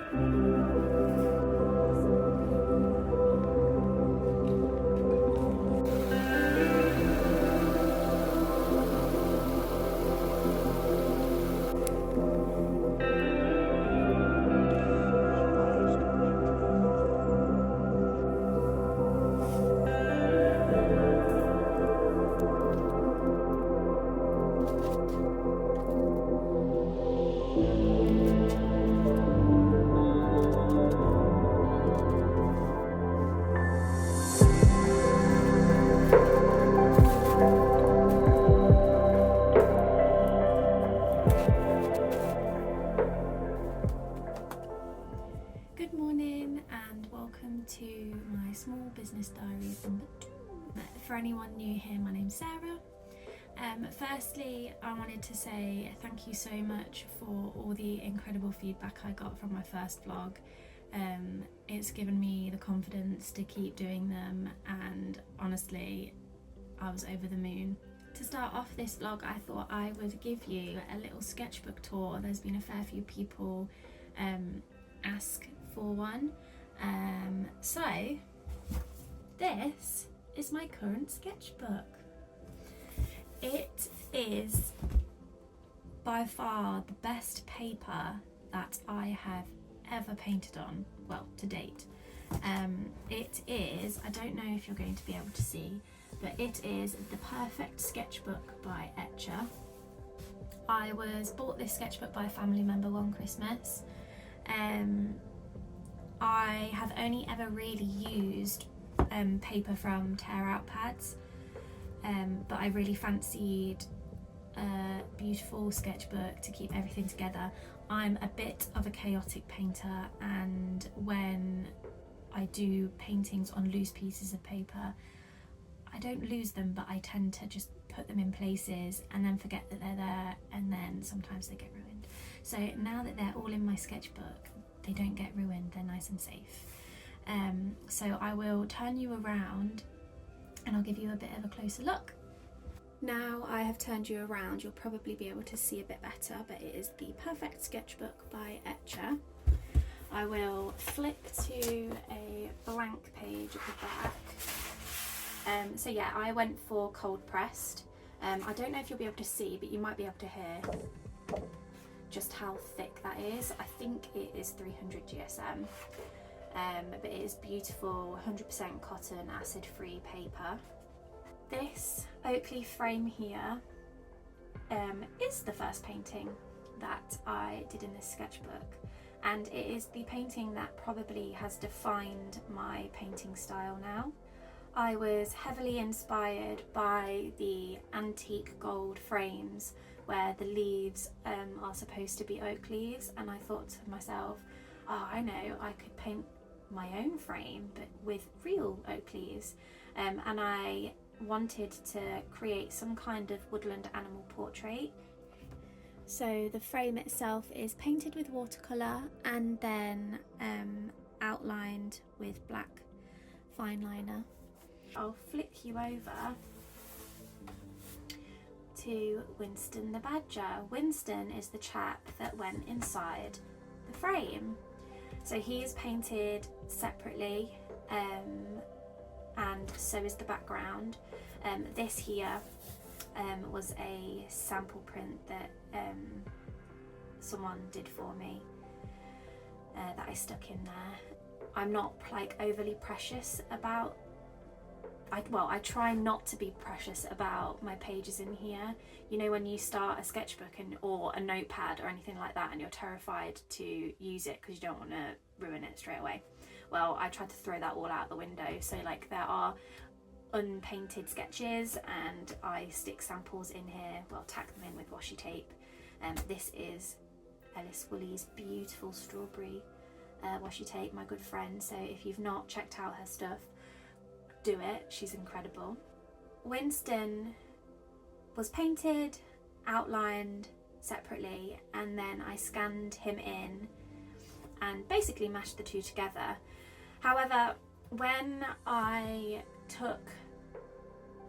Good morning and welcome to my small business diaries number 2. For anyone new here, my name's Sarah. Firstly, I wanted to say thank you so much for all the incredible feedback I got from my first vlog. It's given me the confidence to keep doing them, and honestly, I was over the moon. To start off this vlog, I thought I would give you a little sketchbook tour. There's been a fair few people ask for one. So this is my current sketchbook. It is by far the best paper that I have ever painted on, well, to date. It is, I don't know if you're going to be able to see, but it is the Perfect Sketchbook by Etcher. I was bought this sketchbook by a family member one Christmas. I have only ever really used paper from tear out pads, but I really fancied a beautiful sketchbook to keep everything together. I'm a bit of a chaotic painter, and when I do paintings on loose pieces of paper, I don't lose them, but I tend to just put them in places and then forget that they're there, and then sometimes they get ruined. So now that they're all in my sketchbook, they don't get ruined, they're nice and safe. So I will turn you around and I'll give you a bit of a closer look. Now I have turned you around, you'll probably be able to see a bit better, but it is the Perfect Sketchbook by Etcher. I will flip to a blank page at the back. So yeah, I went for cold pressed. I don't know if you'll be able to see, but you might be able to hear just how thick that is. I think it is 300 GSM, but it is beautiful 100% cotton acid free paper. This oak leaf frame here is the first painting that I did in this sketchbook, and it is the painting that probably has defined my painting style now. I was heavily inspired by the antique gold frames where the leaves are supposed to be oak leaves, and I thought to myself, oh, I know, I could paint my own frame but with real oak leaves, and I wanted to create some kind of woodland animal portrait. So the frame itself is painted with watercolour and then outlined with black fine liner. I'll flick you over to Winston the Badger. Winston is the chap that went inside the frame. So he is painted separately, and so is the background. This here was a sample print that someone did for me that I stuck in there. I'm not like overly precious about, I try not to be precious about my pages in here. You know, when you start a sketchbook or a notepad or anything like that and you're terrified to use it because you don't want to ruin it straight away. Well, I tried to throw that all out the window. So like there are unpainted sketches and I stick samples in here, well, tack them in with washi tape. This is Ellis Woolley's beautiful strawberry washi tape, my good friend. So if you've not checked out her stuff, do it, she's incredible. Winston was painted, outlined separately, and then I scanned him in and basically mashed the two together. However, when I took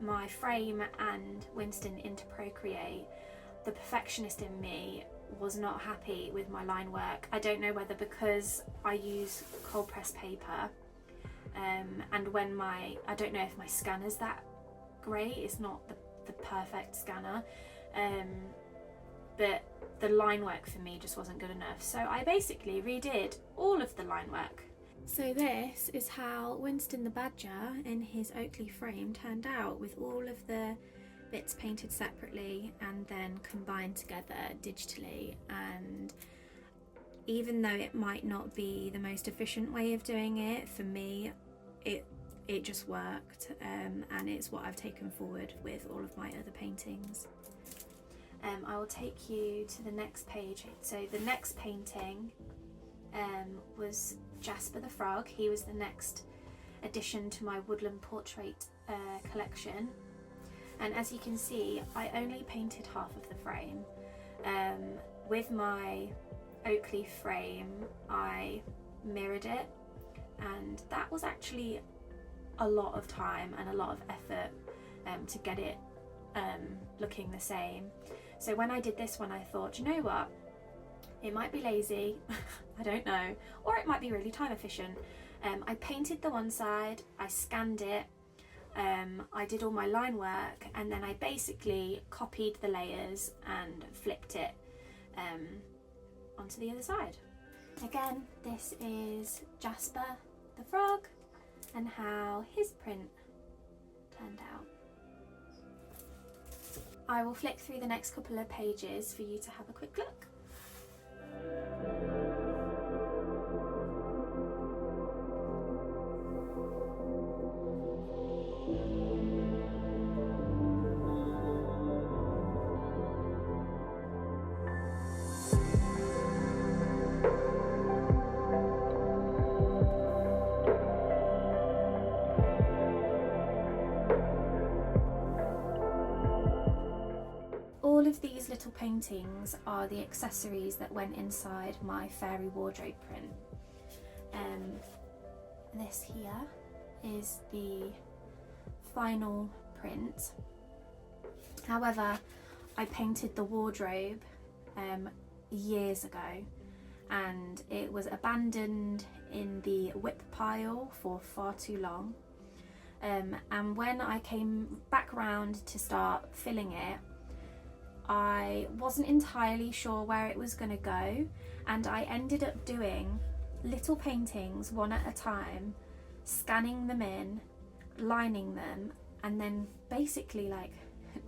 my frame and Winston into Procreate, the perfectionist in me was not happy with my line work. I don't know whether because I use cold press paper and when I don't know if my scanner's that great, it's not the perfect scanner, but the line work for me just wasn't good enough, so I basically redid all of the line work. So this is how Winston the Badger in his Oakley frame turned out, with all of the bits painted separately and then combined together digitally. And even though it might not be the most efficient way of doing it, for me it just worked, and it's what I've taken forward with all of my other paintings. I will take you to the next page. So the next painting was Jasper the Frog. He was the next addition to my woodland portrait collection, and as you can see, I only painted half of the frame. With my Oakley frame I mirrored it, and that was actually a lot of time and a lot of effort to get it looking the same. So when I did this one, I thought, you know what, it might be lazy, I don't know, or it might be really time efficient. I painted the one side, I scanned it, I did all my line work, and then I basically copied the layers and flipped it onto the other side. Again, this is Jasper the Frog and how his print turned out. I will flick through the next couple of pages for you to have a quick look. All of these little paintings are the accessories that went inside my fairy wardrobe print. This here is the final print. However, I painted the wardrobe years ago, and it was abandoned in the whip pile for far too long. And when I came back round to start filling it, I wasn't entirely sure where it was going to go, and I ended up doing little paintings one at a time, scanning them in, lining them, and then basically like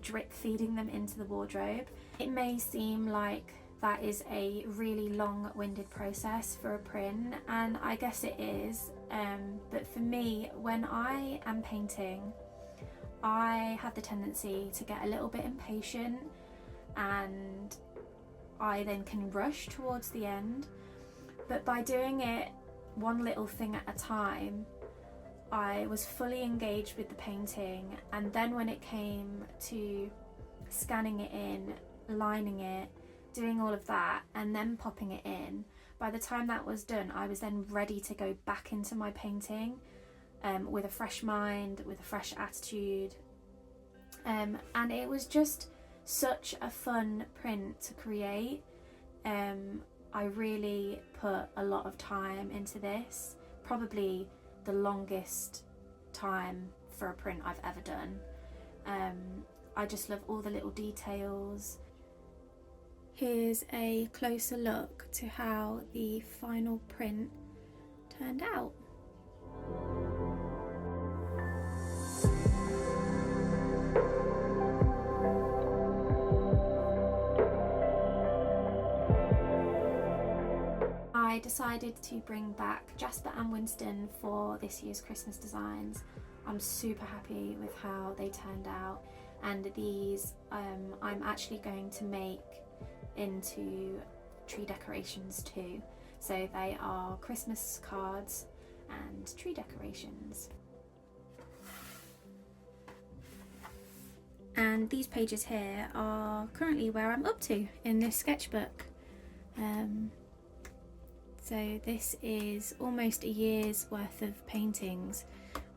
drip feeding them into the wardrobe. It may seem like that is a really long-winded process for a print, and I guess it is, but for me, when I am painting, I have the tendency to get a little bit impatient, and I then can rush towards the end. But by doing it one little thing at a time, I was fully engaged with the painting, and then when it came to scanning it in, lining it, doing all of that, and then popping it in, by the time that was done, I was then ready to go back into my painting with a fresh mind, with a fresh attitude, and it was just such a fun print to create. I really put a lot of time into this, probably the longest time for a print I've ever done. I just love all the little details. Here's a closer look to how the final print turned out. I decided to bring back Jasper and Winston for this year's Christmas designs. I'm super happy with how they turned out, and these I'm actually going to make into tree decorations too. So they are Christmas cards and tree decorations. And these pages here are currently where I'm up to in this sketchbook. So this is almost a year's worth of paintings,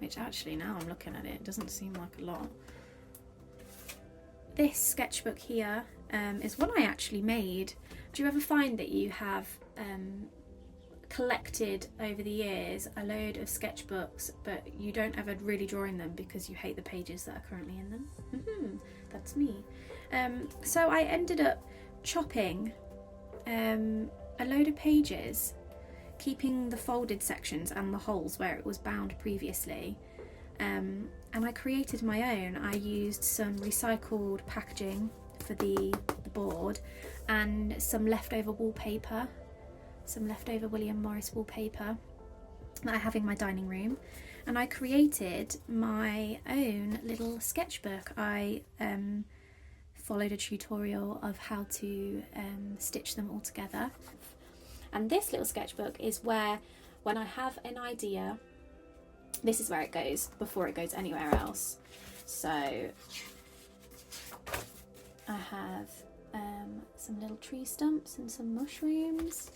which actually, now I'm looking at it, it doesn't seem like a lot. This sketchbook here is one I actually made Do you ever find that you have collected over the years a load of sketchbooks, but you don't ever really draw in them because you hate the pages that are currently in them? That's me. So I ended up chopping a load of pages, keeping the folded sections and the holes where it was bound previously, and I created my own. I used some recycled packaging for the board and some leftover wallpaper, some leftover William Morris wallpaper that I have in my dining room, and I created my own little sketchbook. I followed a tutorial of how to stitch them all together, and this little sketchbook is where, when I have an idea, this is where it goes before it goes anywhere else. So I have some little tree stumps and some mushrooms,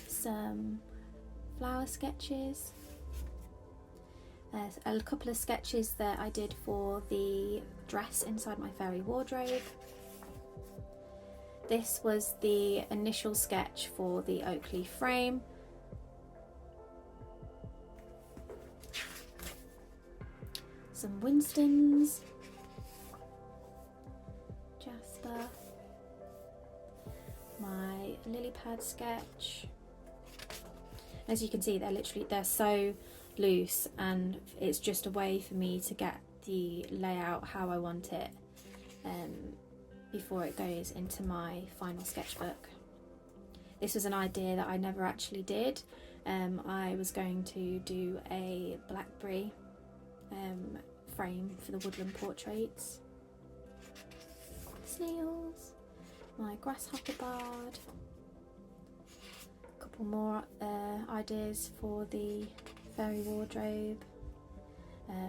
some flower sketches, a couple of sketches that I did for the dress inside my fairy wardrobe. This was the initial sketch for the oak leaf frame. Some Winstons, Jasper, my lily pad sketch. As you can see, they're so loose, and it's just a way for me to get the layout how I want it before it goes into my final sketchbook. This was an idea that I never actually did. I was going to do a blackberry frame for the woodland portraits. Snails, my grasshopper bard, a couple more ideas for the fairy wardrobe,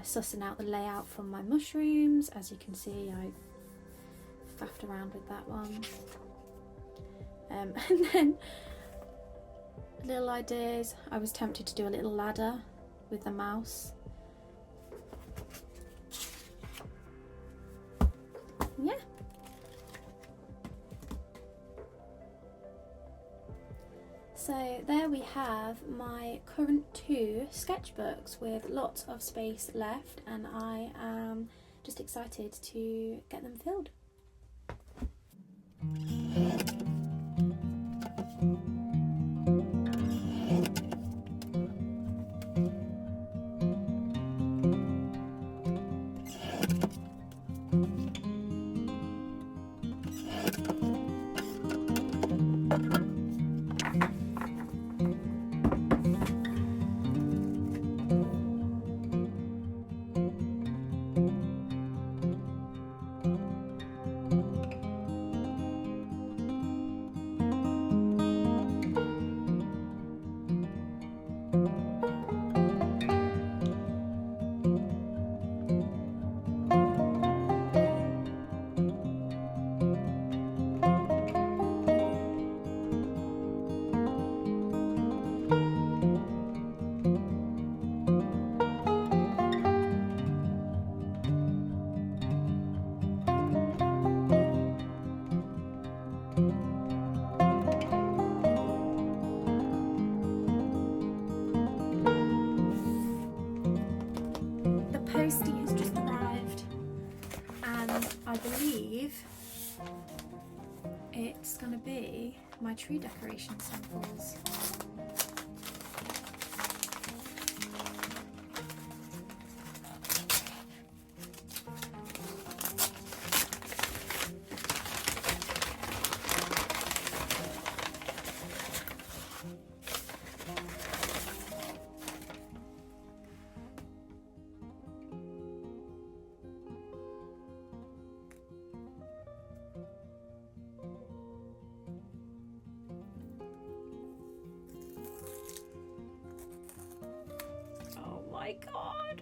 sussing out the layout from my mushrooms. As you can see, I faffed around with that one, and then little ideas. I was tempted to do a little ladder with the mouse. Yeah. So there we have my current 2 sketchbooks with lots of space left, and I am just excited to get them filled. Postie has just arrived, and I believe it's going to be my tree decoration samples. My God.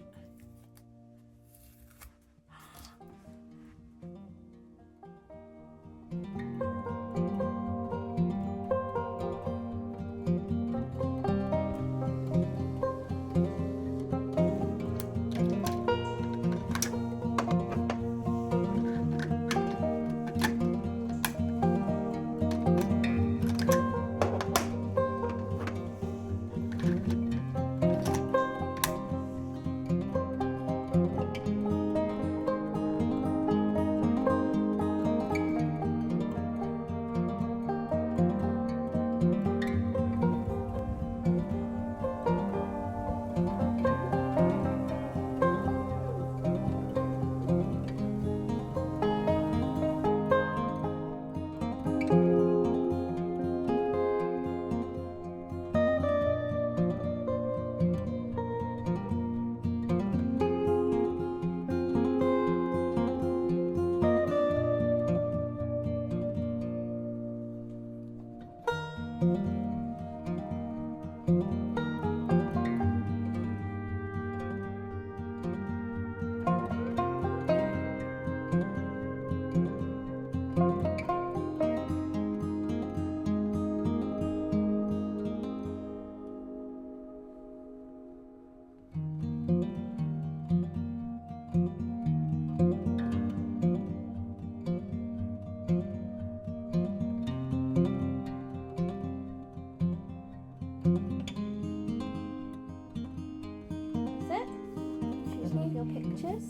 Pictures.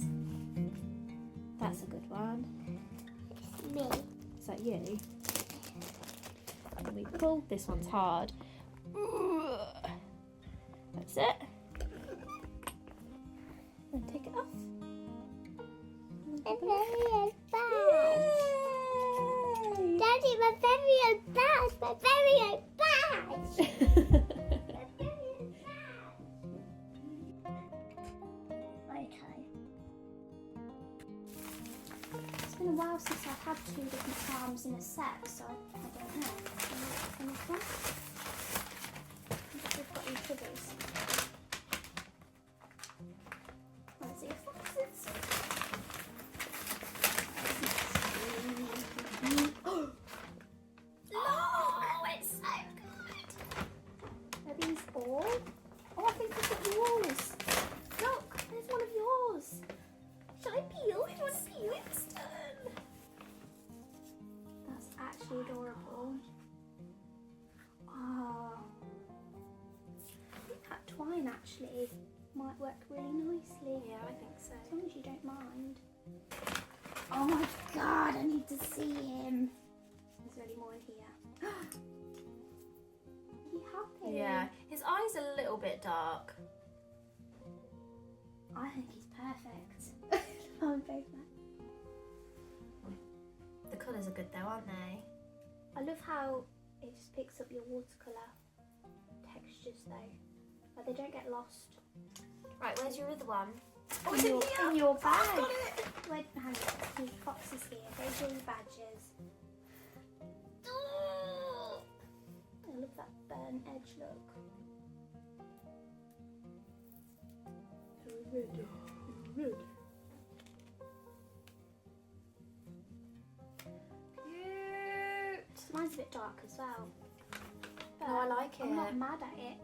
That's a good one. Me. Is that you? And we pull. This one's hard. That's it. And take it off. My very bad. Daddy, my very bad. My very bad. It's been a while since I've had 2 different charms in a set, so I don't know. Can you finish one? We've got each other's. Let's see if foxes. Oh, it's so good. Are these all? Oh, I think I've got yours. Look, there's one of yours. Shall I peel? Do you want to peel it? That's actually adorable. Oh. I think that twine actually might work really nicely. Yeah, I think so. As long as you don't mind. Oh my god, I need to see him. Is there any more in here? Are you happy? Yeah, his eyes are a little bit dark. I think he's perfect. Oh, both The colours are good though, aren't they? I love how it just picks up your watercolour textures though. Like they don't get lost. Right, where's your other one? Oh, in, in your bag. I've got it. Wait, hang on. These boxes here. Those are your badges. I love that burnt edge look. Red. Cute. Mine's a bit dark as well. But No, I like it. I'm not mad at it.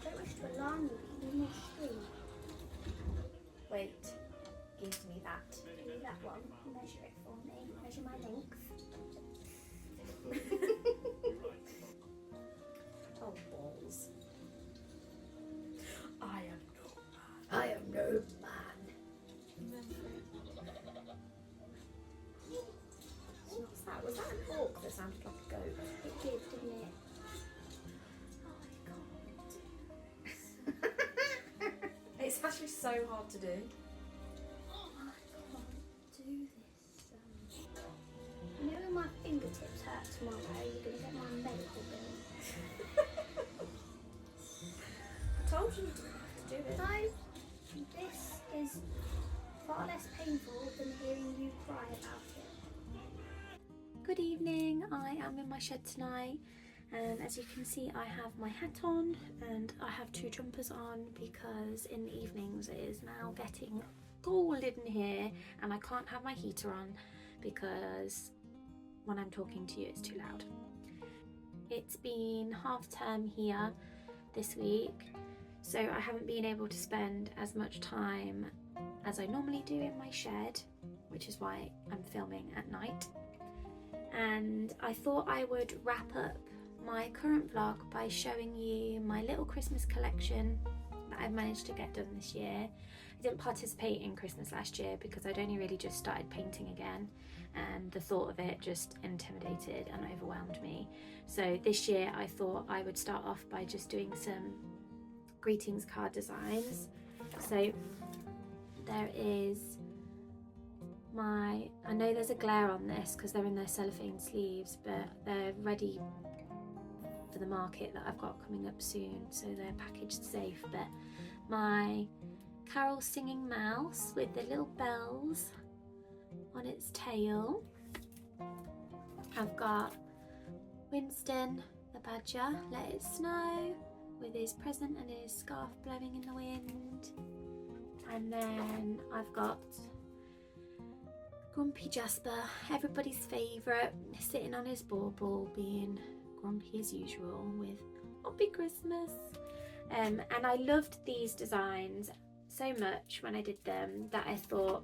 Don't wish to alarm you, but you must stream. Wait, give me that. That one. Measure it for me. Measure my length. Oh, balls. I am no man. I am no man. What's that? Was that an hawk that sounded like a goat? It did, didn't it? It's actually so hard to do. I can't do this. You know when my fingertips hurt tomorrow, you're going to get my medical bill. I told you to do it. No, this is far less painful than hearing you cry about it. Good evening, I am in my shed tonight. And as you can see, I have my hat on and I have 2 jumpers on because in the evenings it is now getting cold in here and I can't have my heater on because when I'm talking to you it's too loud. It's been half term here this week, so I haven't been able to spend as much time as I normally do in my shed, which is why I'm filming at night. And I thought I would wrap up my current vlog by showing you my little Christmas collection that I've managed to get done this year. I didn't participate in Christmas last year because I'd only really just started painting again and the thought of it just intimidated and overwhelmed me. So this year I thought I would start off by just doing some greetings card designs. So there is I know there's a glare on this because they're in their cellophane sleeves, but they're ready for the market that I've got coming up soon, so they're packaged safe. But my carol singing mouse with the little bells on its tail. I've got Winston the badger, let it snow, with his present and his scarf blowing in the wind. And then I've got Grumpy Jasper, everybody's favourite, sitting on his bauble, being grumpy as usual with Happy Christmas. And I loved these designs so much when I did them that I thought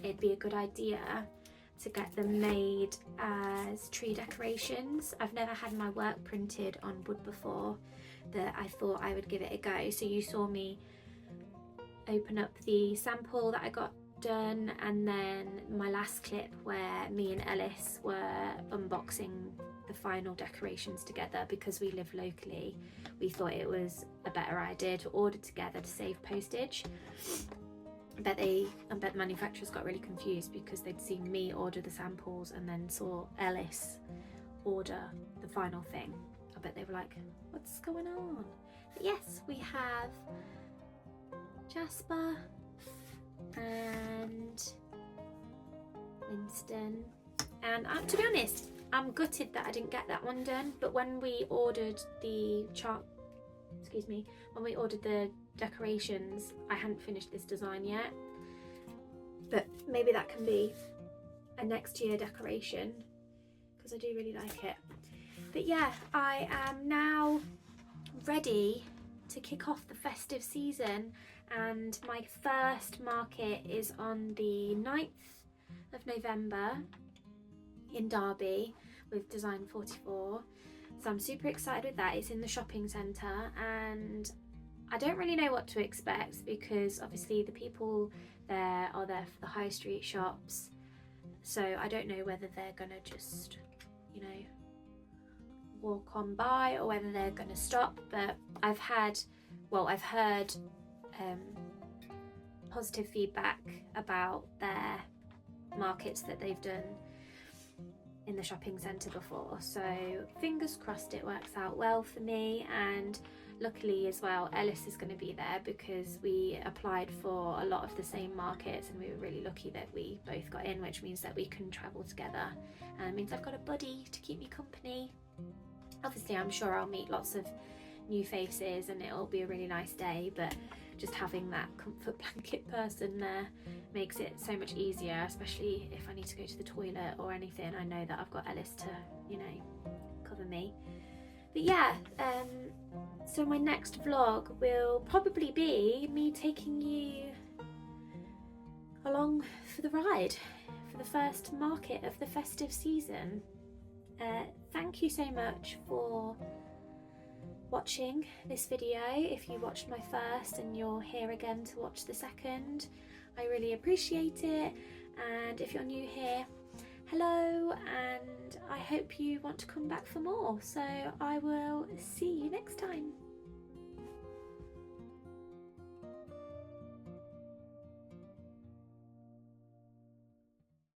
it'd be a good idea to get them made as tree decorations. I've never had my work printed on wood before, that I thought I would give it a go. So you saw me open up the sample that I got done, and then my last clip where me and Ellis were unboxing the final decorations together. Because we live locally, we thought it was a better idea to order together to save postage. I bet the manufacturers got really confused because they'd seen me order the samples and then saw Ellis order the final thing. I bet they were like, what's going on? But yes, we have Jasper and Winston, and to be honest, I'm gutted that I didn't get that one done. But when we ordered the decorations, I hadn't finished this design yet, but maybe that can be a next year decoration because I do really like it. But yeah, I am now ready to kick off the festive season, and my first market is on the 9th of November in Derby with Design 44, so I'm super excited with that. It's in the shopping centre, and I don't really know what to expect because obviously the people there are there for the high street shops, so I don't know whether they're gonna just, you know, walk on by or whether they're gonna stop. But I've heard positive feedback about their markets that they've done in the shopping centre before, so fingers crossed it works out well for me. And luckily as well, Ellis is going to be there because we applied for a lot of the same markets and we were really lucky that we both got in, which means that we can travel together and it means I've got a buddy to keep me company. Obviously I'm sure I'll meet lots of new faces and it'll be a really nice day, but just having that comfort blanket person there makes it so much easier, especially if I need to go to the toilet or anything. I know that I've got Ellis to, you know, cover me. But yeah, so my next vlog will probably be me taking you along for the ride for the first market of the festive season. Thank you so much for watching this video. If you watched my first and you're here again to watch the second, I really appreciate it. And if you're new here, hello, and I hope you want to come back for more. So I will see you next time.